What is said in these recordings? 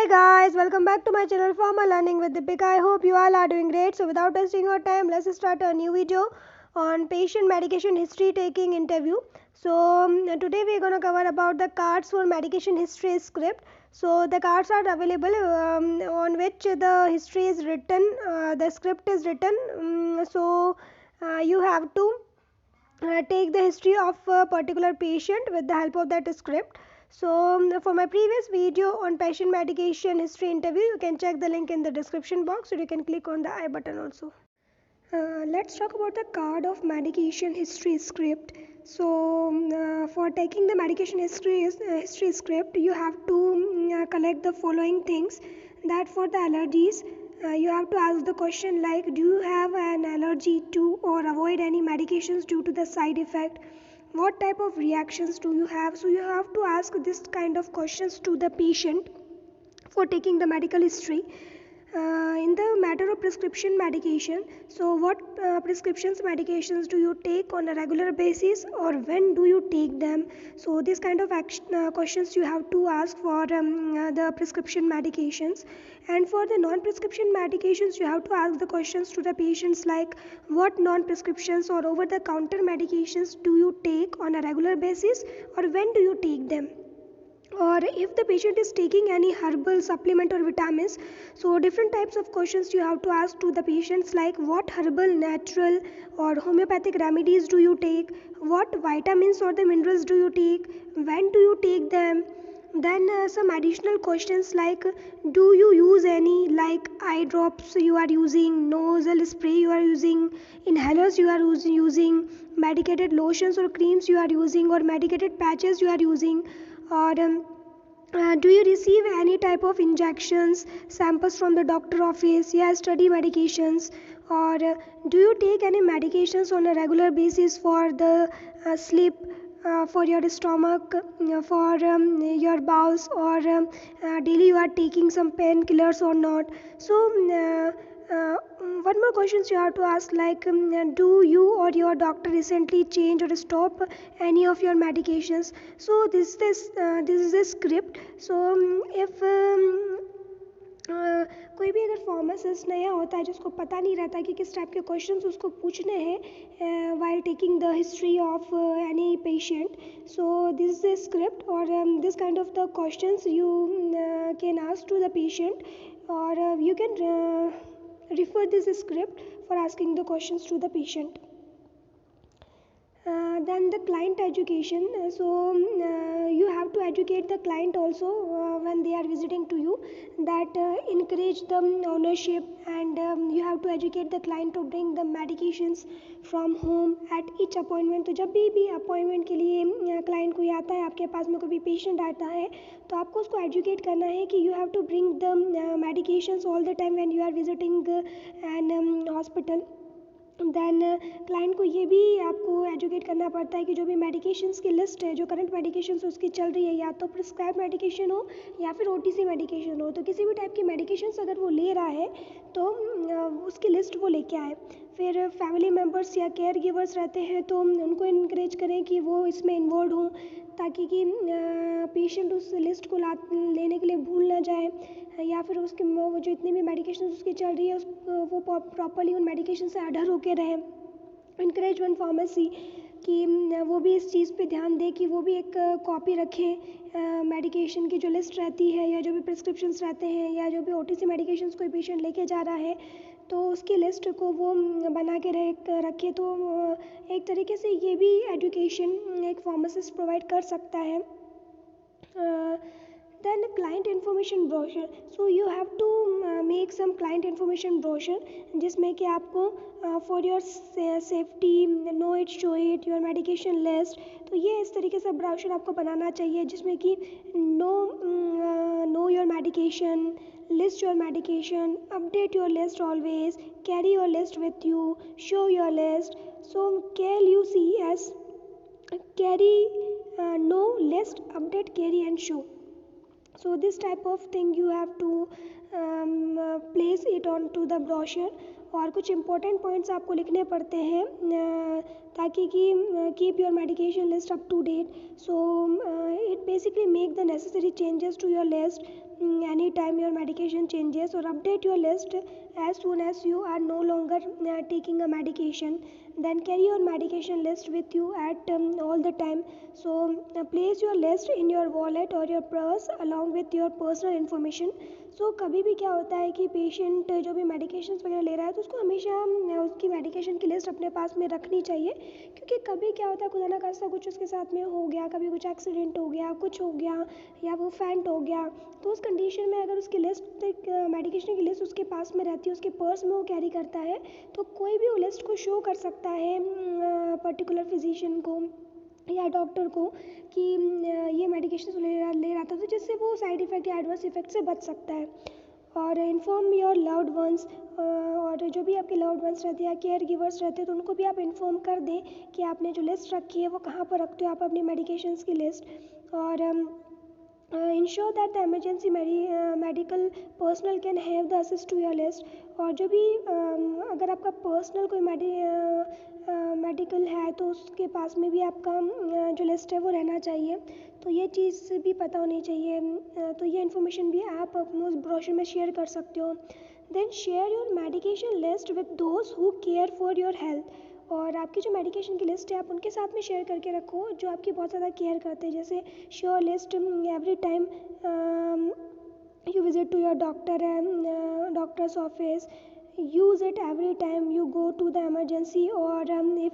Hey guys, welcome back to my channel Formal Learning with Deepika. I hope you all are doing great. So without wasting your time, let's start a new video on patient medication history taking interview. So today we are going to cover about the cards for medication history script. So the cards are available on which the history is written, the script is written. You have to take the history of a particular patient with the help of that script. So for my previous video on patient medication history interview, you can check the link in the description box, or you can click on the I button also. Let's talk about the card of medication history script. So for taking the medication history script, you have to collect the following things. That for the allergies, you have to ask the question like, do you have an allergy to or avoid any medications due to the side effect? What type of reactions do you have? So you have to ask this kind of questions to the patient for taking the medical history. In the matter of prescription medication, so what prescriptions medications do you take on a regular basis, or when do you take them? So this kind of questions you have to ask for the prescription medications. And for the non-prescription medications, you have to ask the questions to the patients like, what non-prescriptions or over-the-counter medications do you take on a regular basis, or when do you take them? Or if the patient is taking any herbal supplement or vitamins, so different types of questions you have to ask to the patients like, what herbal, natural or homeopathic remedies do you take, what vitamins or the minerals do you take, when do you take them. Then some additional questions like, do you use any like eye drops you are using, nasal spray you are using, inhalers you are using, medicated lotions or creams you are using, or medicated patches you are using, or do you receive any type of injections, samples from the doctor office, yeah, study medications, or do you take any medications on a regular basis for the sleep, for your stomach, for your bowels, or daily you are taking some painkillers or not. So one more questions you have to ask like, do you or your doctor recently change or stop any of your medications? So this is a script. So if कोई भी अगर pharmacist नया होता है जिसको पता नहीं रहता कि किस टाइप के क्वेश्चंस उसको पूछने हैं while taking the history of any patient, so this is the script और this kind of the questions you can ask to the patient, और you can refer this script for asking the questions to the patient. Then the client education. So you have to educate the client also when they are visiting to you, that encourage the ownership, and you have to educate the client to bring the medications from home at each appointment. तो जब भी appointment के लिए client कोई आता है आपके पास में, कोई भी पेशेंट आता है, तो आपको उसको एजुकेट करना है कि you have to bring the medications all the time when you are visiting an hospital. Then client को ये भी आपको एजुकेट करना पड़ता है कि जो भी मेडिकेशंस की लिस्ट है, जो करंट मेडिकेशंस उसकी चल रही है, या तो प्रिस्क्राइब मेडिकेशन हो या फिर ओटीसी मेडिकेशन हो, तो किसी भी टाइप की मेडिकेशंस अगर वो ले रहा है तो उसकी लिस्ट वो लेके आए. फिर फैमिली मेम्बर्स या केयर गिवर्स रहते हैं तो उनको इनक्रेज करें कि वो इसमें इन्वॉल्व हों, ताकि कि पेशेंट उस लिस्ट को लेने के लिए भूल ना जाए, या फिर उसके वो जो इतनी भी मेडिकेशन उसकी चल रही है वो प्रॉपरली उन मेडिकेशन से अडर होकर रहे. इनकरेज वन फार्मेसी कि वो भी इस चीज़ पे ध्यान दे कि वो भी एक कॉपी रखें मेडिकेशन की जो लिस्ट रहती है, या जो भी प्रिस्क्रिप्शंस रहते हैं, या जो भी ओटीसी मेडिकेशंस कोई पेशेंट लेके जा रहा है तो उसकी लिस्ट को वो बना के रखे. तो एक तरीके से ये भी एजुकेशन एक फार्मासिस्ट प्रोवाइड कर सकता है. Then client information brochure. So you have to make some client information brochure जिसमें कि आपको for your safety, know it, show it, your medication list. तो ये इस तरीके से ब्रोशर आपको बनाना चाहिए जिसमें कि know your medication, list your medication, update your list always, carry your list with you, show your list. So KLUCS, carry, know, list, update, carry and show. So this type of thing you have to place it on to the brochure. और कुछ important points आपको लिखने पड़ते हैं ताकि कि keep your medication list up to date. So it basically make the necessary changes to your list any time your medication changes, और update your list as soon as you are no longer taking a medication. Then carry your medication list with you at all the time. So place your list in your wallet or your purse along with your personal information. So कभी भी क्या होता है कि patient जो भी medications वगैरह ले रहा है तो उसको हमेशा उसकी मेडिकेशन की लिस्ट अपने पास में रखनी चाहिए, क्योंकि कभी क्या होता है खुदा ना खास्ता कुछ उसके साथ में हो गया, कभी कुछ एक्सीडेंट हो गया, कुछ हो गया, या वो फैंट हो गया, तो उस कंडीशन में अगर उसकी लिस्ट मेडिकेशन की लिस्ट उसके पास में रहती है, उसके पर्स में वो कैरी करता है, तो कोई भी वो लिस्ट को शो कर सकता है पर्टिकुलर फिजिशियन को या डॉक्टर को कि ये मेडिकेशन ले रहा था, तो जिससे वो साइड इफ़ेक्ट या एडवर्स इफेक्ट से बच सकता है. और इन्फॉर्म योर लव्ड वंस, और जो भी आपके लव्ड वंस रहते हैं या केयर गिवर्स रहते हैं तो उनको भी आप इन्फॉर्म कर दें कि आपने जो लिस्ट रखी है वो कहाँ पर रखते हो आप अपनी मेडिकेशंस की लिस्ट. और ensure that the emergency medical personnel can have the access to your list. और जो भी अगर आपका पर्सनल कोई मेडिकल है तो उसके पास में भी आपका जो लिस्ट है वो रहना चाहिए, तो ये चीज़ भी पता होनी चाहिए. तो ये इन्फॉर्मेशन भी आप उस ब्रोशर में शेयर कर सकते हो. Then share your medication list with those who care for your health. और आपकी जो मेडिकेशन की लिस्ट है आप उनके साथ में शेयर करके रखो जो आपकी बहुत ज़्यादा केयर करते हैं. जैसे sure list every time you visit to your doctor's office, use it every time you go to the emergency or if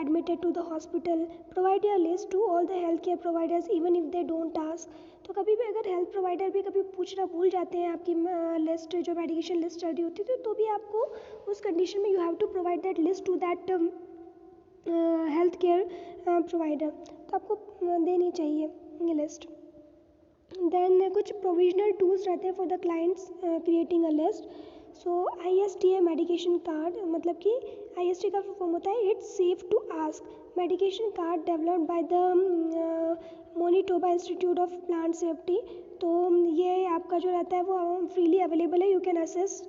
admitted to the hospital. Provide your list to all the healthcare providers even if they don't ask. तो कभी भी अगर health provider भी कभी पूछना भूल जाते हैं आपकी लिस्ट जो मेडिकेशन लिस्ट चल रही होती है तो भी आपको उस कंडीशन में you have to provide that list to that health care provider. तो आपको देनी चाहिए ये लिस्ट. देन कुछ प्रोविजनल टूल्स रहते हैं for the clients creating a list. So ISTA medication card, मतलब कि ISTA का फॉर्म होता है it's safe to ask. Medication card developed by the Manitoba institute of plant safety. तो ये आपका जो रहता है वो फ्रीली अवेलेबल है, you can assess.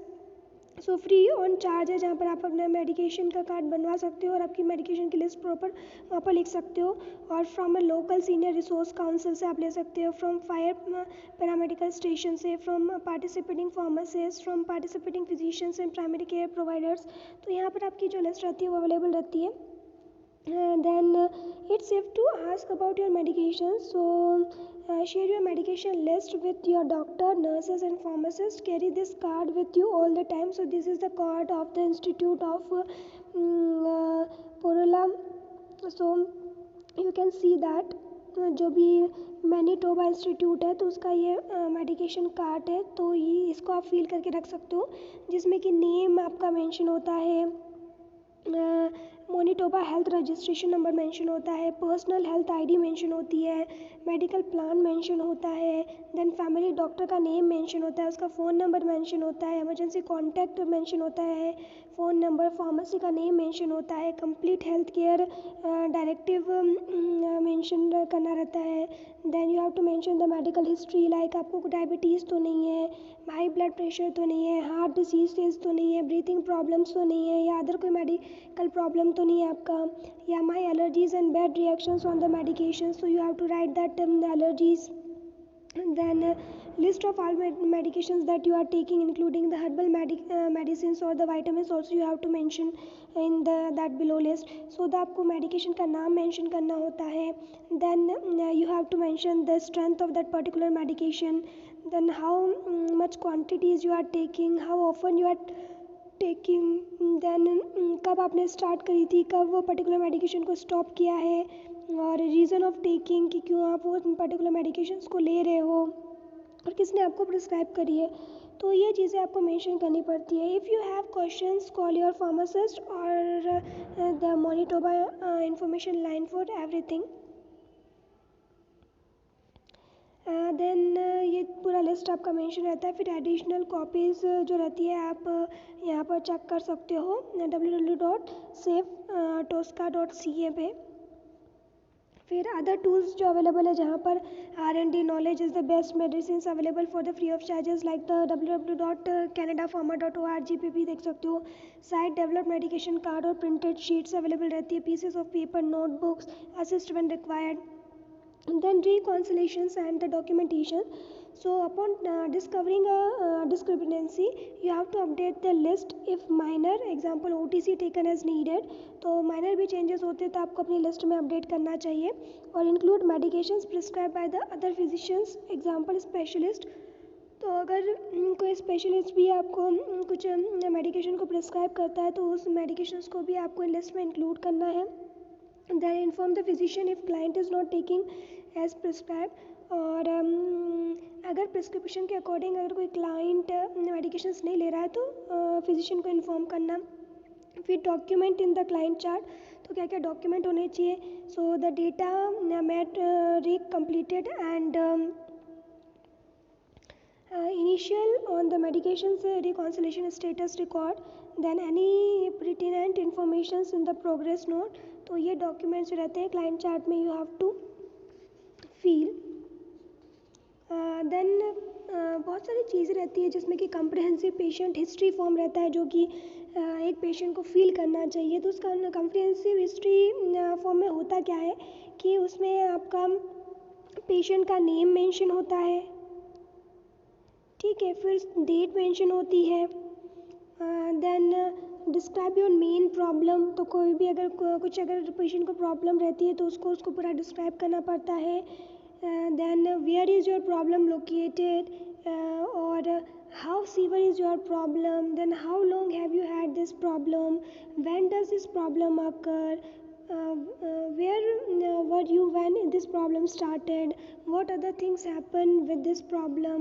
So free on charge है, जहाँ पर आप अपना मेडिकेशन का कार्ड बनवा सकते हो और आपकी मेडिकेशन की लिस्ट प्रॉपर वहाँ पर लिख सकते हो. और from a local senior resource council से आप ले सकते हो, फ्रॉम फायर पैरामेडिकल स्टेशन से, from participating pharmacist, from participating physicians and primary care providers. तो यहाँ पर आपकी जो लिस्ट रहती है वो अवेलेबल रहती है. Then it's safe to ask about your medication. So share your medication list with your doctor, nurses and pharmacists. Carry this card with you all the time. So this is the card of the Institute of Porola. So you can see that जो भी Manitoba institute है तो उसका ये medication card है, तो ये इसको आप फिल करके रख सकते हो जिसमें कि नेम आपका मेंशन होता है, मोनिटोबा हेल्थ रजिस्ट्रेशन नंबर मेंशन होता है, पर्सनल हेल्थ ID मेंशन होती है, मेडिकल प्लान मेंशन होता है, देन फैमिली डॉक्टर का नेम मेंशन होता है, उसका फ़ोन नंबर मेंशन होता है, इमरजेंसी कॉन्टैक्ट मेंशन होता है, फ़ोन नंबर, फार्मेसी का नेम मेंशन होता है, complete health care directive mention करना रहता है. Then you have to mention the medical history, like आपको डायबिटीज़ तो नहीं है, हाई ब्लड प्रेशर तो नहीं है, हार्ट डिजीज़ तो नहीं है, ब्रीथिंग प्रॉब्लम्स तो नहीं है, या अदर कोई मेडिकल प्रॉब्लम तो नहीं है आपका, या my allergies and bad reactions on the medication. So you have to write that allergies. Then list of all medications that you are taking including the herbal medicines or the vitamins also you have to mention in that below list. So the आपको medication का नाम mention करना होता है. Then you have to mention the strength of that particular medication. Then how much quantities you are taking, how often you are taking. Then कब आपने start करी थी, कब वो पर्टिकुलर मेडिकेशन को स्टॉप किया है, और रीज़न ऑफ टेकिंग कि क्यों आप वो पर्टिकुलर मेडिकेशंस को ले रहे हो और किसने आपको प्रिस्क्राइब करी है. तो ये चीज़ें आपको मेंशन करनी पड़ती है. If you have questions call your pharmacist और the Manitoba information line for everything. Then ये पूरा लिस्ट आपका मेंशन रहता है. फिर एडिशनल कॉपीज़ जो रहती है आप यहाँ पर चेक कर सकते हो www.safetosca.ca पे. फिर अदर टूल्स जो अवेलेबल है जहाँ पर R&D knowledge is the best medicine available for the free of charges like the www.canadapharma.org पे भी देख सकते हो. साइट डेवलप मेडिकेशन कार्ड और प्रिंटेड शीट्स अवेलेबल रहती है. Pieces of paper, notebooks, assist when required. Then reconciliations and the documentation. So upon discovering a discrepancy, you have to update the list if minor, example OTC taken as needed. तो minor भी changes होते हैं तो आपको अपनी list में update करना चाहिए. और include medications prescribed by the other physicians, example specialist. तो अगर कोई स्पेशलिस्ट भी आपको कुछ मेडिकेशन को प्रिस्क्राइब करता है तो उस मेडिकेशंस को भी आपको लिस्ट में इंक्लूड करना है. Then inform the physician if client is not taking as prescribed. और अगर प्रिस्क्रिप्शन के अकॉर्डिंग अगर कोई क्लाइंट मेडिकेशंस नहीं ले रहा है तो फिजिशियन को इन्फॉर्म करना. फिर document in the client chart. तो क्या क्या डॉक्यूमेंट होने चाहिए. So the data mat completed and initial on the medications reconciliation status record. Then any pertinent informations in the progress note. तो ये डॉक्यूमेंट्स रहते हैं क्लाइंट चार्ट में. You have to fill. Then बहुत सारी चीज़ें रहती है जिसमें कि कम्प्रहेंसिव पेशेंट हिस्ट्री फॉर्म रहता है जो कि एक पेशेंट को फील करना चाहिए. तो उसका कम्प्रहेंसिव हिस्ट्री फॉर्म में होता क्या है कि उसमें आपका पेशेंट का नेम मेंशन होता है, ठीक है, फिर डेट मेंशन होती है. Then describe your main problem. तो कोई भी अगर कुछ अगर पेशेंट को प्रॉब्लम रहती है तो उसको पूरा डिस्क्राइब करना पड़ता है. Then where is your problem located और how severe is your problem. Then how long have you had this problem, when does this problem occur, where were you when this problem started, what other things happen with this problem.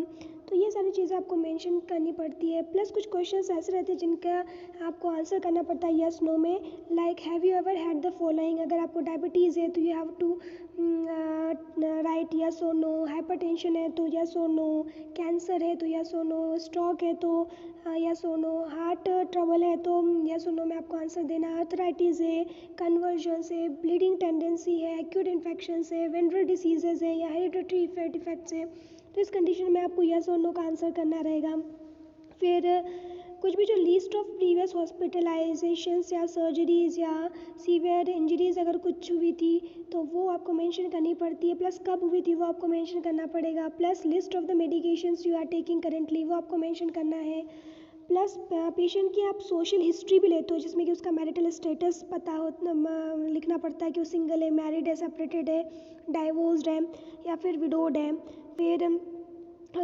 तो ये सारी चीज़ें आपको mention करनी पड़ती है. Plus कुछ questions ऐसे रहते हैं जिनका आपको आंसर करना पड़ता है यस नो में. Like have you ever had the following. अगर आपको डायबिटीज़ है तो you have to write yes और नो. हाइपरटेंशन है तो यस और नो. कैंसर है तो यस और नो. स्ट्रोक है तो यस और नो. हार्ट ट्रबल है तो यस और नो में आपको आंसर देना. आर्थराइटिस है, कन्वर्जन्स है, ब्लीडिंग टेंडेंसी है, एक्यूट इन्फेक्शंस है, वेनरल डिसीजेज है या हेरिडिटरी डिफेक्ट्स है. तो इस कंडीशन में आपको यस और नो का आंसर करना रहेगा. फिर कुछ भी जो लिस्ट ऑफ प्रीवियस हॉस्पिटलाइजेशंस या सर्जरीज़ या सीवियर इंजरीज़ अगर कुछ हुई थी तो वो आपको मेंशन करनी पड़ती है. प्लस कब हुई थी वो आपको मेंशन करना पड़ेगा. Plus list of the medications you are taking currently वो आपको मेंशन करना है. प्लस पेशेंट की आप सोशल हिस्ट्री भी लेते हो जिसमें कि उसका मैरिटल स्टेटस पता हो लिखना पड़ता है कि वो सिंगल है, मैरिड है, सेपरेटेड है, डाइवोर्स्ड है या फिर विडोड है. फिर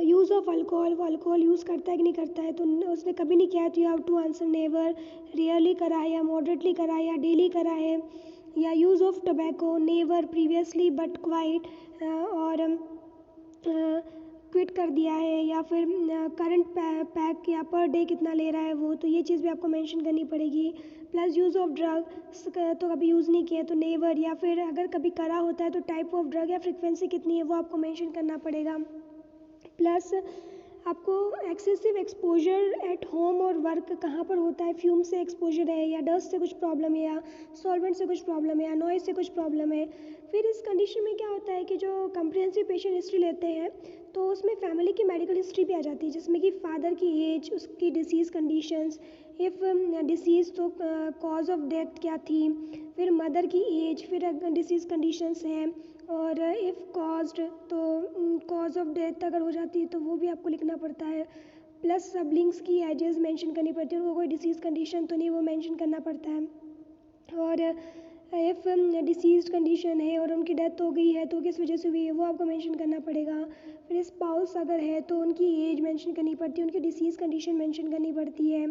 यूज़ ऑफ अल्कोहल, वो अल्कोहल यूज़ करता है कि नहीं करता है. तो उसने कभी नहीं किया है तो you have to answer never. Rarely करा है या मॉडरेटली करा है या डेली करा है. या use of tobacco, never, previously but quite और क्विट कर दिया है या फिर करंट पैक या पर डे कितना ले रहा है वो. तो ये चीज़ भी आपको मेंशन करनी पड़ेगी. प्लस यूज़ ऑफ ड्रग तो कभी यूज़ नहीं किया तो नेवर. या फिर अगर कभी करा होता है तो टाइप ऑफ ड्रग या फ्रिक्वेंसी कितनी है वो आपको मेंशन करना पड़ेगा. प्लस आपको एक्सेसिव एक्सपोजर एट होम और वर्क कहाँ पर होता है. फ्यूम से एक्सपोजर है या डस्ट से कुछ प्रॉब्लम है या सॉल्वेंट से कुछ प्रॉब्लम है या नॉइज़ से कुछ प्रॉब्लम है. फिर इस कंडीशन में क्या होता है कि जो कम्प्रिहेंसिव पेशेंट हिस्ट्री लेते हैं तो उसमें फैमिली की मेडिकल हिस्ट्री भी आ जाती है जिसमें कि फादर की एज, उसकी डिसीज़ कंडीशंस, इफ़ डिसीज़ तो कॉज ऑफ डेथ क्या थी, फिर मदर की एज, फिर डिसीज़ कंडीशंस हैं और इफ़ कॉज्ड तो कॉज ऑफ डेथ अगर हो जाती है तो वो भी आपको लिखना पड़ता है. प्लस सबलिंग्स की एजेस मेंशन करनी पड़ती है. उनको कोई डिसीज़ कंडीशन तो नहीं वो मेंशन करना पड़ता है. और इफ़ डिसीज़ कंडीशन है और उनकी डेथ हो गई है तो किस वजह से हुई है वो आपको मेंशन करना पड़ेगा. फिर स्पाउस अगर है तो उनकी एज मेंशन करनी पड़ती है, उनकी डिसीज़ कंडीशन मेंशन करनी पड़ती है.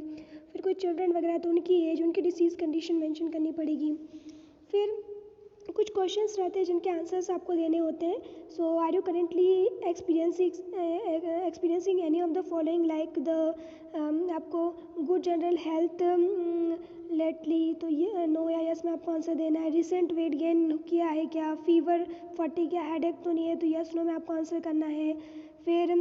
फिर कोई चिल्ड्रन वगैरह तो उनकी एज, उनकी डिसीज़ कंडीशन मेंशन करनी पड़ेगी. फिर कुछ क्वेश्चंस रहते हैं जिनके आंसर्स आपको देने होते हैं. So are you currently experiencing any of the following like the आपको गुड जनरल हेल्थ लेटली तो ये नो या यस में आपको आंसर देना है. रिसेंट वेट गेन किया है क्या, फीवर, फटीग या हेडेक तो नहीं है तो यस नो में आपको आंसर करना है. फिर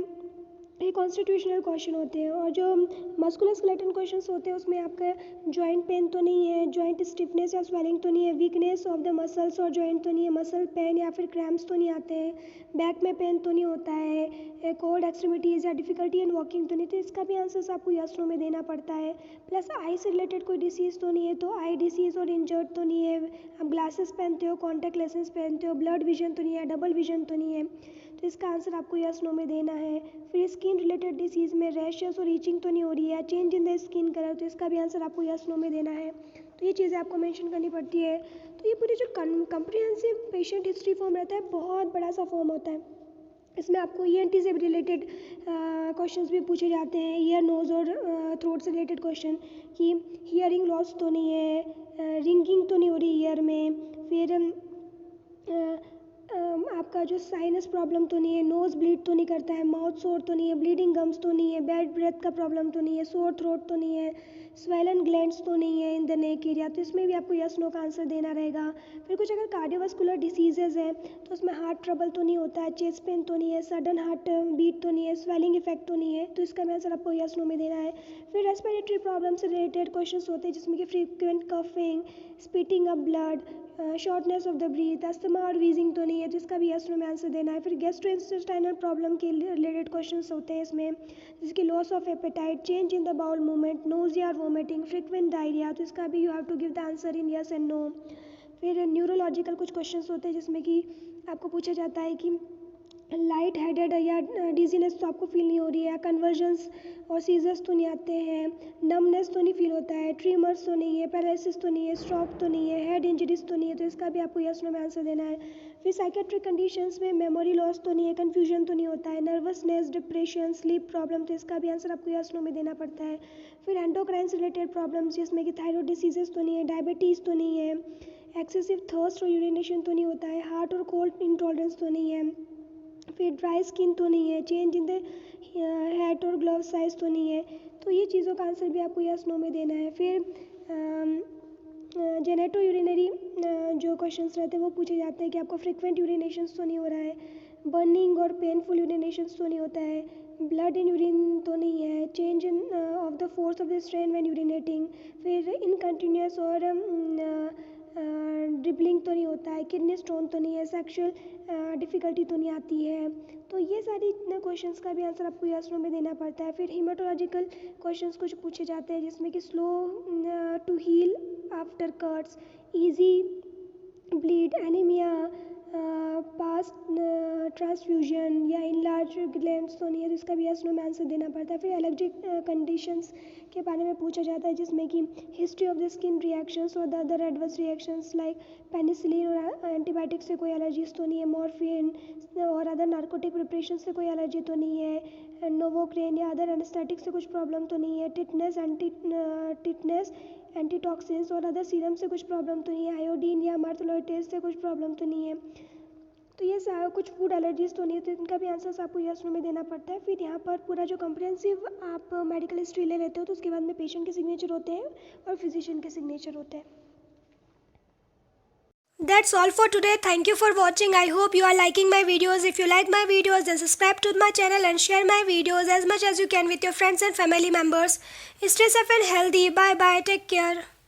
फिर कॉन्स्टिट्यूशनल क्वेश्चन होते हैं, और जो मस्कुलोस्केलेटल क्वेश्चंस होते हैं उसमें आपका जॉइंट पेन तो नहीं है, जॉइंट स्टिफनेस या स्वेलिंग तो नहीं है, वीकनेस ऑफ द मसल्स और जॉइंट तो नहीं है, मसल पेन या फिर क्रैम्प्स तो नहीं आते हैं, बैक में पेन तो नहीं होता है, कोल्ड एक्सट्रीमिटीज़ या डिफिकल्टी इन वॉकिंग तो नहीं। तो इसका भी आंसर्स आपको यस नो में देना पड़ता है। प्लस आई से रिलेटेड कोई डिसीज़ तो नहीं है, तो आई डिसीज़ और इंजर्ड तो नहीं है, आप ग्लासेस पहनते हो, कॉन्टैक्ट लेंसेज पहनते हो, ब्लड विजन तो नहीं है, डबल विजन तो नहीं है। तो इसका आंसर आपको यस नो में देना है। फिर स्किन रिलेटेड डिसीज़ में रैशेस और ईचिंग तो नहीं हो रही है, change in the skin colour, तो इसका भी आंसर आपको यस नो में देना है। तो ये चीज़ें आपको मेंशन करनी पड़ती है। तो ये पूरी जो कम्प्रिहेंसिव पेशेंट हिस्ट्री फॉर्म रहता है बहुत बड़ा सा फॉर्म होता है। इसमें आपको ENT से रिलेटेड क्वेश्चंस भी पूछे जाते हैं, ईयर नोज़ और थ्रोट से रिलेटेड क्वेश्चन कि हियरिंग लॉस तो नहीं है, रिंगिंग तो नहीं हो रही ईयर में, फिर आपका जो साइनस प्रॉब्लम तो नहीं है, नोज़ ब्लीड तो नहीं करता है, माउथ सोर तो नहीं है, ब्लीडिंग गम्स तो नहीं है, बैड ब्रेथ का प्रॉब्लम तो नहीं है, सोर थ्रोट तो नहीं है, स्वेलन ग्लैंड्स तो नहीं है इन द नेक एरिया। तो इसमें भी आपको यस नो का आंसर देना रहेगा। फिर कुछ अगर कार्डियोवास्कुलर डिसीजेज हैं तो उसमें हार्ट ट्रबल तो नहीं होता है, चेस्ट पेन तो नहीं है, सडन हार्ट बीट तो नहीं है, स्वेलिंग इफेक्ट तो नहीं है, तो इसका भी आंसर आपको यस नो में देना है। फिर रेस्पिरेटरी प्रॉब्लम से रिलेटेड क्वेश्चन होते हैं जिसमें कि frequent coughing, spitting up blood, shortness of the breath, asthma और वीजिंग तो नहीं है, तो इसका भी यस नो में आंसर देना है। फिर गैस्ट्रोइंटेस्टाइनल प्रॉब्लम के रिलेटेड क्वेश्चंस होते हैं इसमें, जिसकी loss of appetite, change in the bowel movement, nausea और वोमिटिंग, फ्रीक्वेंट डायरिया, तो इसका भी you have to give the answer in yes and no. फिर न्यूरोलॉजिकल कुछ क्वेश्चंस होते हैं जिसमें कि आपको पूछा जाता है कि लाइट हेडेड या डिजीनेस तो आपको फील नहीं हो रही है, कन्वर्जन्स और सीजर्स तो नहीं आते हैं, नमनेस तो नहीं फील होता है, ट्रीमर्स तो नहीं है, पैरालिसिस तो नहीं है, स्ट्रोक तो नहीं है, हेड इंजरीज तो नहीं है, तो इसका भी आपको यस नो में आंसर देना है। फिर साइकेट्रिक कंडीशंस में मेमोरी लॉस तो नहीं है, कन्फ्यूजन तो नहीं होता है, नर्वसनेस, डिप्रेशन, स्लीप प्रॉब्लम, तो इसका भी आंसर आपको यस नो में देना पड़ता है। फिर एंडोक्राइन से रिलेटेड प्रॉब्लम्स जिसमें कि थायरॉइड डिसीजेस तो नहीं है, डायबिटीज़ तो नहीं है, एक्सेसिव थर्स्ट और यूरिनेशन तो नहीं होता है, हार्ट और कोल्ड इंटॉलरेंस तो नहीं है, फिर ड्राई स्किन तो नहीं है, चेंज इन द हैट और ग्लव साइज तो नहीं है, तो ये चीज़ों का आंसर भी आपको यस नो में देना है। फिर जेनेटो यूरिनरी जो क्वेश्चंस रहते हैं वो पूछे जाते हैं कि आपको फ्रिक्वेंट यूरिनेशंस तो नहीं हो रहा है, बर्निंग और पेनफुल यूरिनेशंस तो नहीं होता है, ब्लड इन यूरिन तो नहीं है, change in of the force of the strain when urinating, फिर इनकंटिन्यूस और ड्रिबलिंग तो नहीं होता है, किडनी स्टोन तो नहीं है, सेक्सुअल डिफ़िकल्टी तो नहीं आती है, तो ये सारी क्वेश्चंस का भी आंसर आपको यस नो में देना पड़ता है। फिर हीमाटोलॉजिकल क्वेश्चंस कुछ पूछे जाते हैं जिसमें कि slow to heal after cuts, easy bleed, anaemia, past transfusion या इनलार्ज ग्लैंड्स तो नहीं है, तो इसका भी यस नो में आंसर देना पड़ता है। फिर एलर्जिक कंडीशंस के बारे में पूछा जाता है जिसमें कि history of the skin reactions और the other adverse reactions like penicillin और एंटीबायोटिक से कोई एलर्जीज तो नहीं है, मॉर्फिन और अदर नार्कोटिक प्रिपरेशन से कोई एलर्जी तो नहीं है, नोवोक्रेन या अदर एनेस्थेटिक से कुछ प्रॉब्लम तो नहीं है, टिटनेस एंटीटॉक्सिन्स और अदर सीरम से कुछ प्रॉब्लम तो नहीं है, आयोडीन या मार्थलोइटेज से कुछ प्रॉब्लम तो नहीं है, तो ये कुछ फूड एलर्जीज तो नहीं है, तो इनका भी आंसर आपको यस नो में देना पड़ता है। फिर यहाँ पर पूरा जो कम्प्रिहेंसिव आप मेडिकल हिस्ट्री ले लेते हो तो उसके बाद में पेशेंट के सिग्नेचर होते हैं और फिजिशियन के सिग्नेचर होते हैं। That's all for today. Thank you for watching. I hope you are liking my videos. If you like my videos, then subscribe to my channel and share my videos as much as you can with your friends and family members. Stay safe and healthy. Bye bye. Take care.